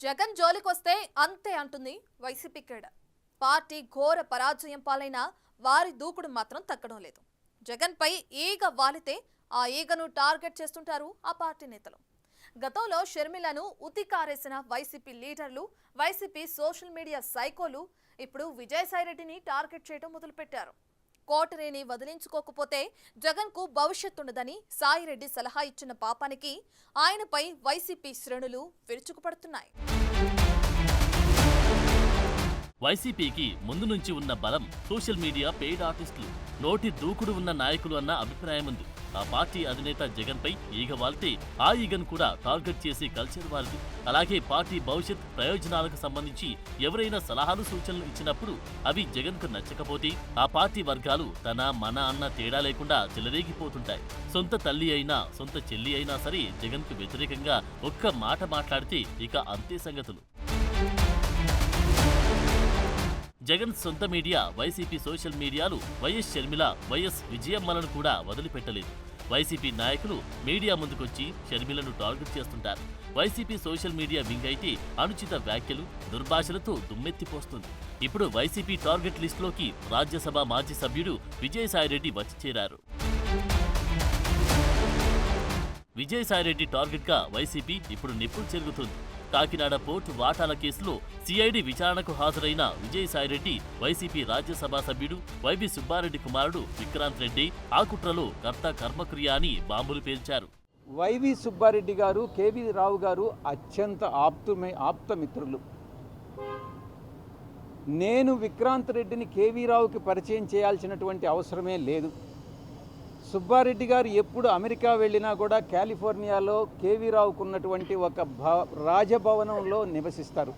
జగన్ జోలికొస్తే అంతే అంటుంది YCP cadre. Party ఘోర పరాజయం పాలైన వారి దూకుడు మాత్రం తగ్గడం లేదు. జగన్ పై ఈగ వాలితే ఆ ఈగను టార్గెట్ చేస్తుంటారు ఆ పార్టీ నేతలు. గతంలో షర్మిలను ఉతికారేసిన వైసీపీ లీడర్లు, వైసీపీ సోషల్ మీడియా సైకోలు ఇప్పుడు విజయసాయిరెడ్డిని టార్గెట్ చేయడం మొదలుపెట్టారు. కోటరేని వదిలించుకోకపోతే జగన్ కు భవిష్యత్తుండదని సాయిరెడ్డి సలహా ఇచ్చిన పాపానికి ఆయనపై వైసీపీ శ్రేణులు విరుచుకుపడుతున్నాయి. వైసీపీకి ముందు నుంచి ఉన్న బలం సోషల్ మీడియా పెయిడ్ ఆర్టిస్టులు, నోటి దూకుడు ఉన్న నాయకులు అన్న అభిప్రాయం ఉంది. ఆ పార్టీ అధినేత జగన్ పై ఈగ వాళ్తే ఆ ఈగను కూడా టార్గెట్ చేసి కల్చర్ వారిది. అలాగే పార్టీ భవిష్యత్ ప్రయోజనాలకు సంబంధించి ఎవరైనా సలహాలు సూచనలు ఇచ్చినప్పుడు అవి జగన్ కు నచ్చకపోతే ఆ పార్టీ వర్గాలు తన మన అన్న తేడా లేకుండా చెలరేగిపోతుంటాయి. సొంత తల్లి అయినా సొంత చెల్లి అయినా సరే జగన్ కు వ్యతిరేకంగా ఒక్క మాట మాట్లాడితే ఇక అంతే సంగతులు. జగన్ సొంత మీడియా వైసీపీ సోషల్ మీడియాలు వైఎస్ షర్మిల, వైఎస్ విజయమ్మలను కూడా వదిలిపెట్టలేదు. వైసీపీ నాయకులు మీడియా ముందుకొచ్చి షర్మిలను టార్గెట్ చేస్తుంటారు. వైసీపీ సోషల్ మీడియా వింగ్ అయితే అనుచిత వ్యాఖ్యలు, దుర్భాషలతో దుమ్మెత్తిపోస్తుంది. ఇప్పుడు వైసీపీ టార్గెట్ లిస్టులోకి రాజ్యసభ మాజీ సభ్యుడు విజయసాయిరెడ్డి వచ్చి చేరారు. విజయసాయిరెడ్డి టార్గెట్ గా వైసీపీ ఇప్పుడు నిప్పులు చెరుగుతుంది. కాకినాడ పోర్టు వాటాల కేసులో సిఐడి విచారణకు హాజరైన విజయసాయిరెడ్డి వైసీపీ రాజ్యసభ సభ్యుడు వైవి సుబ్బారెడ్డి కుమారుడు విక్రాంత్ రెడ్డి ఆ కుట్రలో కర్త కర్మక్రియ అని బాంబులు పేల్చారు. వైవి సుబ్బారెడ్డి గారు, కేవీ రావు గారు అత్యంత ఆప్తమిత్రులు. నేను విక్రాంత్ రెడ్డిని కేవీ రావుకి పరిచయం చేయాల్సినటువంటి అవసరమే లేదు. సుబ్బారెడ్డి గారు ఎప్పుడు అమెరికా వెళ్ళినా కూడా కాలిఫోర్నియాలో కేవీ రావుకు ఉన్నటువంటి ఒక రాజభవనంలో నివసిస్తారు.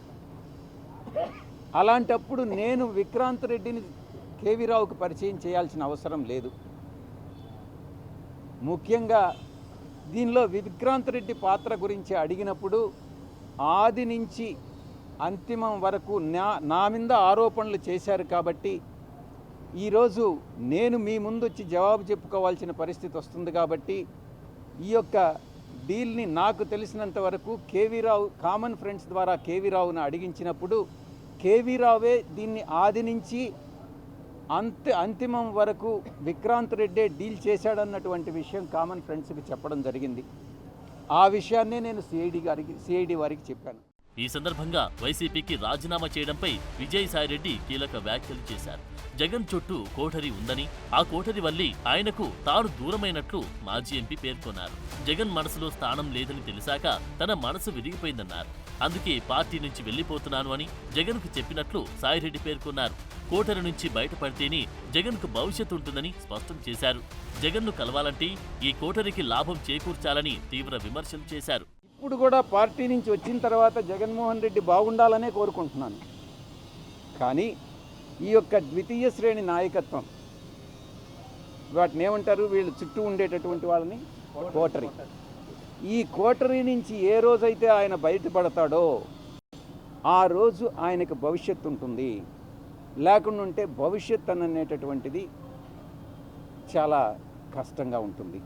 అలాంటప్పుడు నేను విక్రాంత్ రెడ్డిని కేవీ రావుకి పరిచయం చేయాల్సిన అవసరం లేదు. ముఖ్యంగా దీనిలో విక్రాంత్ రెడ్డి పాత్ర గురించి అడిగినప్పుడు ఆది నుంచి అంతిమం వరకు నా మీద ఆరోపణలు చేశారు కాబట్టి ఈరోజు నేను మీ ముందు వచ్చి జవాబు చెప్పుకోవాల్సిన పరిస్థితి వస్తుంది. కాబట్టి ఈ యొక్క డీల్ని నాకు తెలిసినంత వరకు కేవీ రావు కామన్ ఫ్రెండ్స్ ద్వారా కేవీ రావును అడిగించినప్పుడు కేవీ రావే దీన్ని ఆది నుంచి అంతిమం వరకు విక్రాంత్ రెడ్డే డీల్ చేశాడన్నటువంటి విషయం కామన్ ఫ్రెండ్స్కి చెప్పడం జరిగింది. ఆ విషయాన్నే నేను సిఐడి వారికి చెప్పాను. ఈ సందర్భంగా వైసీపీకి రాజీనామా చేయడంపై విజయసాయిరెడ్డి కీలక వ్యాఖ్యలు చేశారు. జగన్ చుట్టూ కోఠరి ఉందని, ఆ కోఠరి వల్లే ఆయనకు తాను దూరమైనట్లు మాజీ ఎంపీ పేర్కొన్నారు. జగన్ మనసులో స్థానం లేదని తెలిసాక తన మనసు విరిగిపోయిందన్నారు. అందుకే పార్టీ నుంచి వెళ్లిపోతున్నాను అని జగన్ కు చెప్పినట్లు సాయిరెడ్డి పేర్కొన్నారు. కోఠరి నుంచి బయటపడితేనే జగన్ కు భవిష్యత్తు ఉంటుందని స్పష్టం చేశారు. జగన్ ను కలవాలంటే ఈ కోఠరికి లాభం చేకూర్చాలని తీవ్ర విమర్శలు చేశారు. ఇప్పుడు కూడా పార్టీ నుంచి వచ్చిన తర్వాత జగన్మోహన్ రెడ్డి బాగుండాలనే కోరుకుంటున్నాను. కానీ ఈ యొక్క ద్వితీయ శ్రేణి నాయకత్వం, వాటిని ఏమంటారు, వీళ్ళు చుట్టూ ఉండేటటువంటి వాళ్ళని కోటరీ, ఈ కోటరీ నుంచి ఏ రోజైతే ఆయన బయటపడతాడో ఆ రోజు ఆయనకు భవిష్యత్తు ఉంటుంది. లేకుండా ఉంటే భవిష్యత్ అనేటటువంటిది చాలా కష్టంగా ఉంటుంది.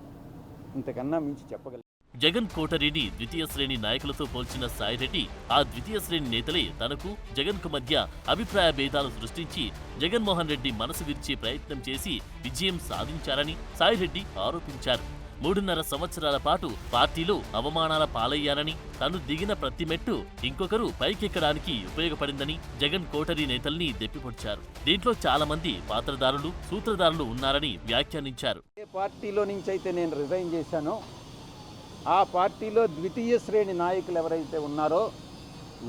ఇంతకన్నా మించి చెప్పగలను. జగన్ కోటరీని ద్వితీయ శ్రేణి నాయకులతో పోల్చిన సాయిరెడ్డి ఆ ద్వితీయ శ్రేణి నేతలే తనకు జగన్ కు మధ్య అభిప్రాయ భేదాలు సృష్టించి జగన్మోహన్ రెడ్డి మనసు విరిచే ప్రయత్నం చేసి విజయం సాధించారని సాయిరెడ్డి ఆరోపించారు. 3.5 సంవత్సరాల పాటు పార్టీలో అవమానాల పాలయ్యానని, తను దిగిన ప్రతి మెట్టు ఇంకొకరు పైకెక్కడానికి ఉపయోగపడిందని జగన్ కోటరీ నేతల్ని దెప్పిపొడిచారు. దీంట్లో చాలా మంది పాత్రదారులు, సూత్రధారులు ఉన్నారని వ్యాఖ్యానించారు. ఏ పార్టీలో నుంచి అయితే నేను రిజైన్ చేశానో ఆ పార్టీలో ద్వితీయ శ్రేణి నాయకులు ఎవరైతే ఉన్నారో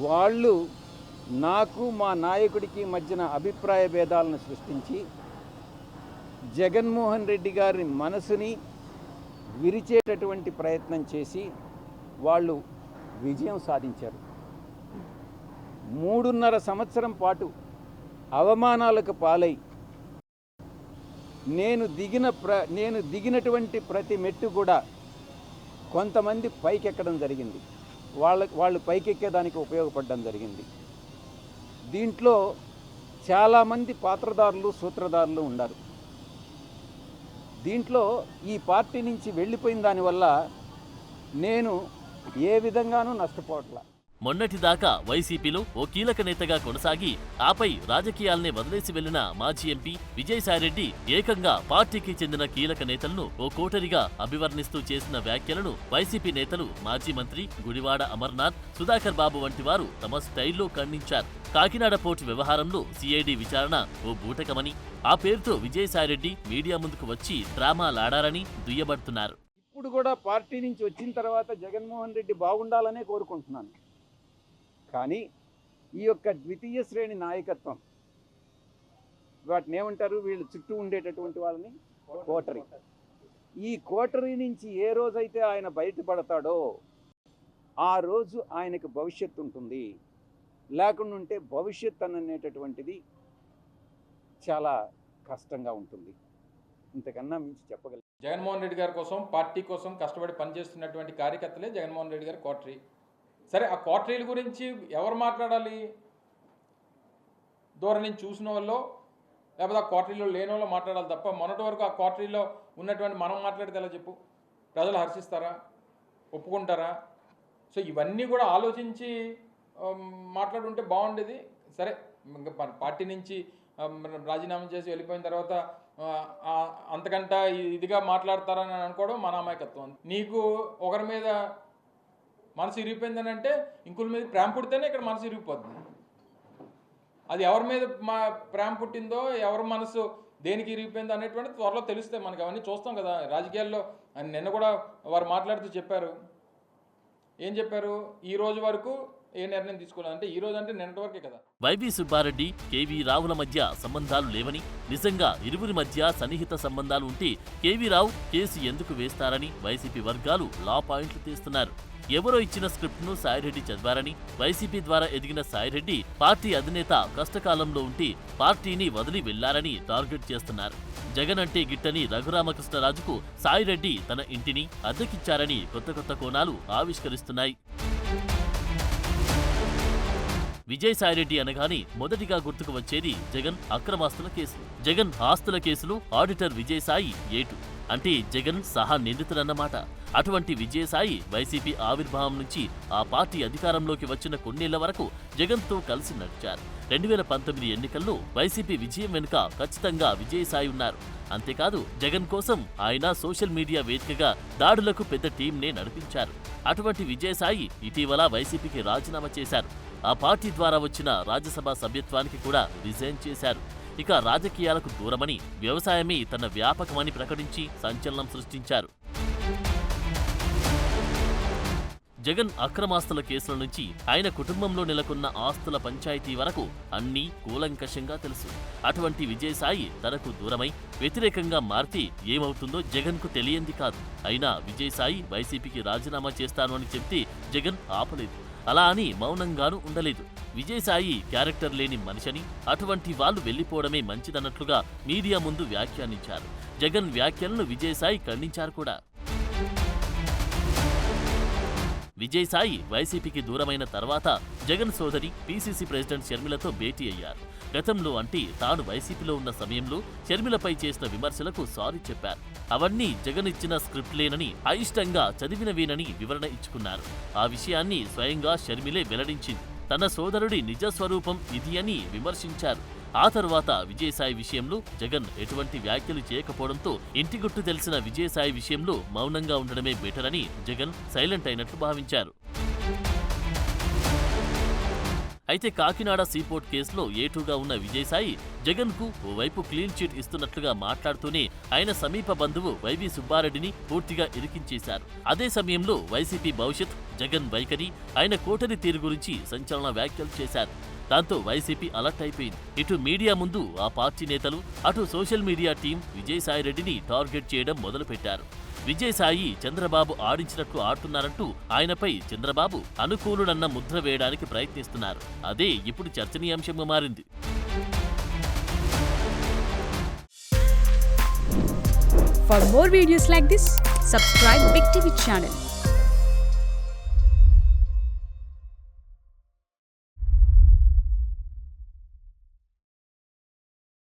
వాళ్ళు నాకు మా నాయకుడికి మధ్యన అభిప్రాయ భేదాలను సృష్టించి జగన్మోహన్ రెడ్డి గారి మనసుని విరిచేటటువంటి ప్రయత్నం చేసి వాళ్ళు విజయం సాధించారు. 3.5 సంవత్సరం పాటు అవమానాలకు పాలై నేను దిగినటువంటి ప్రతి మెట్టు కూడా కొంతమంది పైకెక్కడం జరిగింది. వాళ్ళు పైకెక్కేదానికి ఉపయోగపడడం జరిగింది. దీంట్లో చాలామంది పాత్రదారులు, సూత్రధారులు ఉన్నారు. దీంట్లో ఈ పార్టీ నుంచి వెళ్ళిపోయిన దానివల్ల నేను ఏ విధంగానూ నష్టపోవట్లా. మొన్నటిదాకా వైసీపీలో ఓ కీలక నేతగా కొనసాగి ఆపై రాజకీయాల్నే వదిలేసి వెళ్లిన మాజీ ఎంపీ విజయసాయిరెడ్డి ఏకంగా పార్టీకి చెందిన కీలక నేతలను ఓ కోటరిగా అభివర్ణిస్తూ చేసిన వ్యాఖ్యలను వైసీపీ నేతలు మాజీ మంత్రి గుడివాడ అమర్నాథ్, సుధాకర్ బాబు వంటి వారు తమ స్టైల్లో ఖండించారు. కాకినాడ పోర్టు వ్యవహారంలో సిఐడి విచారణ ఓ బూటకమని, ఆ పేరుతో విజయసాయిరెడ్డి మీడియా ముందుకు వచ్చి డ్రామాలాడారని దుయ్యబడుతున్నారు. ఇప్పుడు కూడా పార్టీ నుంచి వచ్చిన తర్వాత జగన్మోహన్ రెడ్డి బాగుండాలనే కోరుకుంటున్నాను. కానీ ఈ యొక్క ద్వితీయ శ్రేణి నాయకత్వం, వాటిని ఏమంటారు, వీళ్ళు చుట్టూ ఉండేటటువంటి వాళ్ళని కోటరీ. ఈ కోటరీ నుంచి ఏ రోజైతే ఆయన బయటపడతాడో ఆ రోజు ఆయనకు భవిష్యత్తు ఉంటుంది. లేకుండా ఉంటే భవిష్యత్ అనేటటువంటిది చాలా కష్టంగా ఉంటుంది. ఇంతకన్నా మించి చెప్పగలను. జగన్మోహన్ రెడ్డి గారి కోసం, పార్టీ కోసం కష్టపడి పనిచేస్తున్నటువంటి కార్యకర్తలే జగన్మోహన్ రెడ్డి గారి కోటరీ. సరే, ఆ కోటరీల గురించి ఎవరు మాట్లాడాలి? దూరం నుంచి చూసిన వాళ్ళు, లేకపోతే ఆ కోటరీలో లేని వాళ్ళు మాట్లాడాలి తప్ప మొన్నటి వరకు ఆ కోటరీలో ఉన్నటువంటి మనం మాట్లాడితే ఎలా చెప్పు? ప్రజలు హర్షిస్తారా? ఒప్పుకుంటారా? సో ఇవన్నీ కూడా ఆలోచించి మాట్లాడుంటే బాగుండేది. సరే, ఇంకా పార్టీ నుంచి రాజీనామా చేసి వెళ్ళిపోయిన తర్వాత అంతకంట ఇదిగా మాట్లాడతారని అనుకోవడం మన అమాయకత్వం. నీకు ఒకరి మీద మనసు ఇరిగిపోయిందని అంటే ఇంకొకరి మీద ప్రేమ పుడితేనే ఇక్కడ మనసు ఇరిగిపోతుంది. అది ఎవరి మీద ప్రేమ పుట్టిందో, ఎవరి మనసు దేనికి ఇరిగిపోయిందో అనేటువంటి త్వరలో తెలుస్తాయి మనకి. అవన్నీ చూస్తాం కదా రాజకీయాల్లో. నిన్న కూడా వారు మాట్లాడుతూ చెప్పారు. ఏం చెప్పారు? ఈ రోజు వరకు ఏ నిర్ణయం తీసుకోవాలంటే ఈ రోజు అంటే నిన్నటి వరకే కదా. వైవి సుబ్బారెడ్డి, కేవీ రావుల మధ్య సంబంధాలు లేవని, నిజంగా ఇరువురి మధ్య సన్నిహిత సంబంధాలు ఉంటే కేవీ రావు కేసు ఎందుకు వేస్తారని వైసీపీ వర్గాలు లా పాయింట్లు తీస్తున్నారు. ఎవరో ఇచ్చిన స్క్రిప్ట్ను సాయిరెడ్డి చదివారని, వైసీపీ ద్వారా ఎదిగిన సాయిరెడ్డి పార్టీ అధినేత కష్టకాలంలో ఉంటే పార్టీని వదిలి వెళ్లారని టార్గెట్ చేస్తున్నారు. జగన్ అంటే గిట్టని రఘురామకృష్ణరాజుకు సాయిరెడ్డి తన ఇంటిని అద్దెకిచ్చారని కొత్త కొత్త కోణాలు ఆవిష్కరిస్తున్నాయి. విజయసాయిరెడ్డి అనగానే మొదటిగా గుర్తుకు వచ్చేది జగన్ అక్రమాస్తుల కేసులు. జగన్ ఆస్తుల కేసులు ఆడిటర్ విజయసాయి ఏటు అంటే జగన్ సహా నిందితుడన్నమాట. అటువంటి విజయసాయి వైసీపీ ఆవిర్భావం నుంచి ఆ పార్టీ అధికారంలోకి వచ్చిన కొన్నేళ్ల వరకు జగన్తో కలిసి నడిచారు. 2019 ఎన్నికల్లో వైసీపీ విజయం వెనుక ఖచ్చితంగా విజయసాయి ఉన్నారు. అంతేకాదు, జగన్ కోసం ఆయన సోషల్ మీడియా వేదికగా దాడులకు పెద్ద టీంనే నడిపించారు. అటువంటి విజయసాయి ఇటీవల వైసీపీకి రాజీనామా చేశారు. ఆ పార్టీ ద్వారా వచ్చిన రాజ్యసభ సభ్యత్వానికి కూడా రిజైన్ చేశారు. ఇక రాజకీయాలకు దూరమని, వ్యవసాయమే తన వ్యాపకమని ప్రకటించి సంచలనం సృష్టించారు. జగన్ అక్రమాస్తుల కేసుల నుంచి ఆయన కుటుంబంలో నెలకొన్న ఆస్తుల పంచాయతీ వరకు అన్నీ కూలంకషంగా తెలుసు. అటువంటి విజయసాయి తనకు దూరమై వ్యతిరేకంగా మారితే ఏమవుతుందో జగన్కు తెలియంది కాదు. అయినా విజయసాయి వైసీపీకి రాజీనామా చేస్తాను అని చెప్తే జగన్ ఆపలేదు. అలా అని మౌనంగానూ ఉండలేదు. విజయసాయి క్యారెక్టర్ లేని మనిషని, అటువంటి వాళ్ళు వెళ్లిపోవడమే మంచిదన్నట్లుగా మీడియా ముందు వ్యాఖ్యానించారు. జగన్ వ్యాఖ్యలను విజయసాయి ఖండించారు కూడా. విజయసాయి వైసీపీకి దూరమైన తర్వాత జగన్ సోదరి పీసీసీ ప్రెసిడెంట్ షర్మిలతో భేటీ అయ్యారు. గతంలో అంటే తాను వైసీపీలో ఉన్న సమయంలో షర్మిలపై చేసిన విమర్శలకు సారీ చెప్పారు. అవన్నీ జగన్ ఇచ్చిన స్క్రిప్ట్లేనని, అయిష్టంగా చదివినవేనని వివరణ ఇచ్చుకున్నారు. ఆ విషయాన్ని స్వయంగా షర్మిలే వెల్లడించింది. తన సోదరుడి నిజ స్వరూపం ఇది అని విమర్శించారు. ఆ తర్వాత విజయసాయి విషయంలో జగన్ ఎటువంటి వ్యాఖ్యలు చేయకపోవడంతో ఇంటిగుట్టు తెలిసిన విజయసాయి విషయంలో మౌనంగా ఉండడమే బెటర్ అని జగన్ సైలెంట్ అయినట్లు భావించారు. అయితే కాకినాడ సీపోర్ట్ కేసులో ఏటూగా ఉన్న విజయసాయి జగన్కు ఓవైపు క్లీన్ చిట్ ఇస్తున్నట్లుగా మాట్లాడుతూనే ఆయన సమీప బంధువు వైవి సుబ్బారెడ్డిని పూర్తిగా ఇరికించేశారు. అదే సమయంలో వైసీపీ భవిష్యత్, జగన్ వైఖరి, ఆయన కోటరి తీరు గురించి సంచలన వ్యాఖ్యలు చేశారు. దాంతో వైసీపీ అలర్ట్ అయిపోయింది. ఇటు మీడియా ముందు ఆ పార్టీ నేతలు, అటు సోషల్ మీడియా టీం విజయసాయిరెడ్డిని టార్గెట్ చేయడం మొదలుపెట్టారు. విజయసాయి చంద్రబాబు ఆడించినట్లు ఆడుతున్నారంటూ ఆయనపై చంద్రబాబు అనుకూలుడన్న ముద్ర వేయడానికి ప్రయత్నిస్తున్నారు. అదే ఇప్పుడు చర్చనీయాంశంగా మారింది. For more videos like this, subscribe Big TV channel.